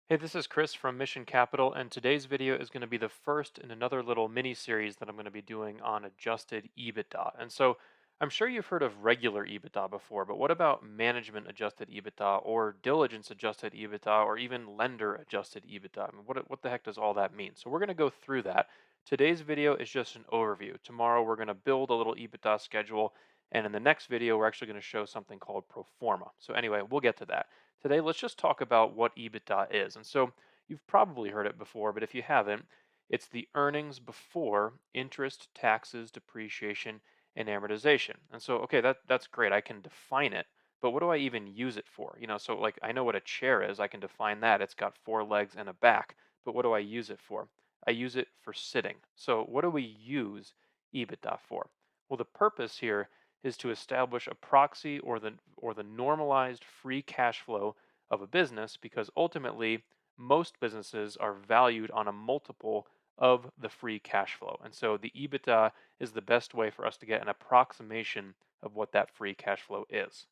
Hey, this is Chris from Mission Capital, and today's video is going to be the first in another little mini series that I'm going to be doing on adjusted EBITDA. And so I'm sure you've heard of regular EBITDA before, but what about management adjusted EBITDA or diligence adjusted EBITDA or even lender adjusted EBITDA? I mean, what the heck does all that mean? So we're going to go through that. Today's video is just an overview. Tomorrow we're going to build a little EBITDA schedule, and in the next video we're actually going to show something called pro forma. So anyway, we'll get to that. Today, let's just talk about what EBITDA is. And so you've probably heard it before, but if you haven't, it's the earnings before interest, taxes, depreciation, and amortization. And so, okay, that's great. I can define it, but what do I even use it for? So like I know what a chair is. I can define that. It's got four legs and a back. But what do I use it for? I use it for sitting. So what do we use EBITDA for? Well, the purpose here is to establish a proxy or the normalized free cash flow of a business, because ultimately most businesses are valued on a multiple of the free cash flow. And so the EBITDA is the best way for us to get an approximation of what that free cash flow is.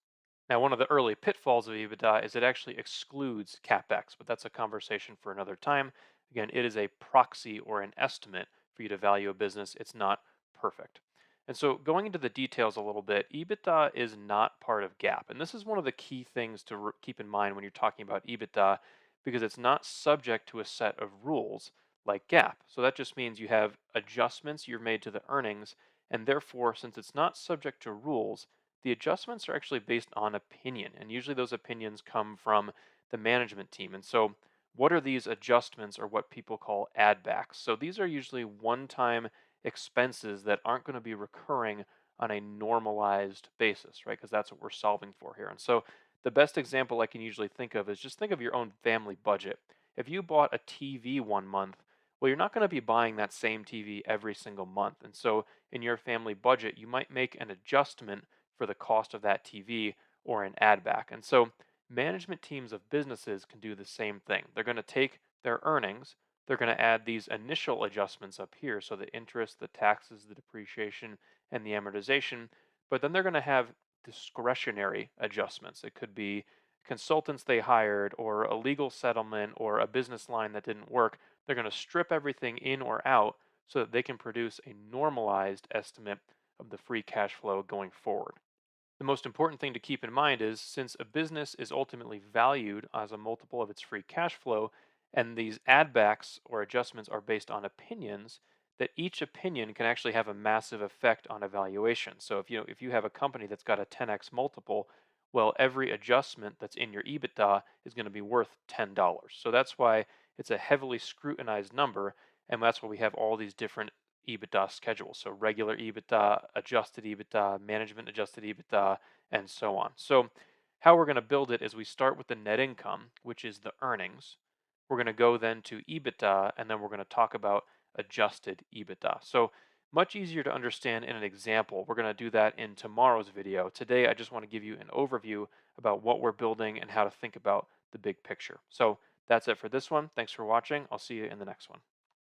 Now, one of the early pitfalls of EBITDA is it actually excludes CapEx, but that's a conversation for another time. Again, it is a proxy or an estimate for you to value a business. It's not perfect. And so, going into the details a little bit, EBITDA is not part of GAAP. And this is one of the key things to keep in mind when you're talking about EBITDA, because it's not subject to a set of rules like GAAP. So, that just means you have adjustments you've made to the earnings. And therefore, since it's not subject to rules, the adjustments are actually based on opinion. And usually, those opinions come from the management team. And so, what are these adjustments, or what people call add backs? So, these are usually one time expenses that aren't going to be recurring on a normalized basis, right? Because that's what we're solving for here. And so the best example I can usually think of is just think of your own family budget. If you bought a TV one month, well, you're not going to be buying that same TV every single month. And so in your family budget, you might make an adjustment for the cost of that TV or an add back. And so management teams of businesses can do the same thing. They're going to take their earnings, they're going to add these initial adjustments up here. So the interest, the taxes, the depreciation, and the amortization. But then they're going to have discretionary adjustments. It could be consultants they hired, or a legal settlement, or a business line that didn't work. They're going to strip everything in or out so that they can produce a normalized estimate of the free cash flow going forward. The most important thing to keep in mind is, since a business is ultimately valued as a multiple of its free cash flow, and these add backs or adjustments are based on opinions, that each opinion can actually have a massive effect on evaluation. So if you have a company that's got a 10x multiple, well, every adjustment that's in your EBITDA is going to be worth $10. So that's why it's a heavily scrutinized number, and that's why we have all these different EBITDA schedule. So regular EBITDA, adjusted EBITDA, management adjusted EBITDA, and so on. So how we're going to build it is we start with the net income, which is the earnings. We're going to go then to EBITDA, and then we're going to talk about adjusted EBITDA. So much easier to understand in an example. We're going to do that in tomorrow's video. Today, I just want to give you an overview about what we're building and how to think about the big picture. So that's it for this one. Thanks for watching. I'll see you in the next one.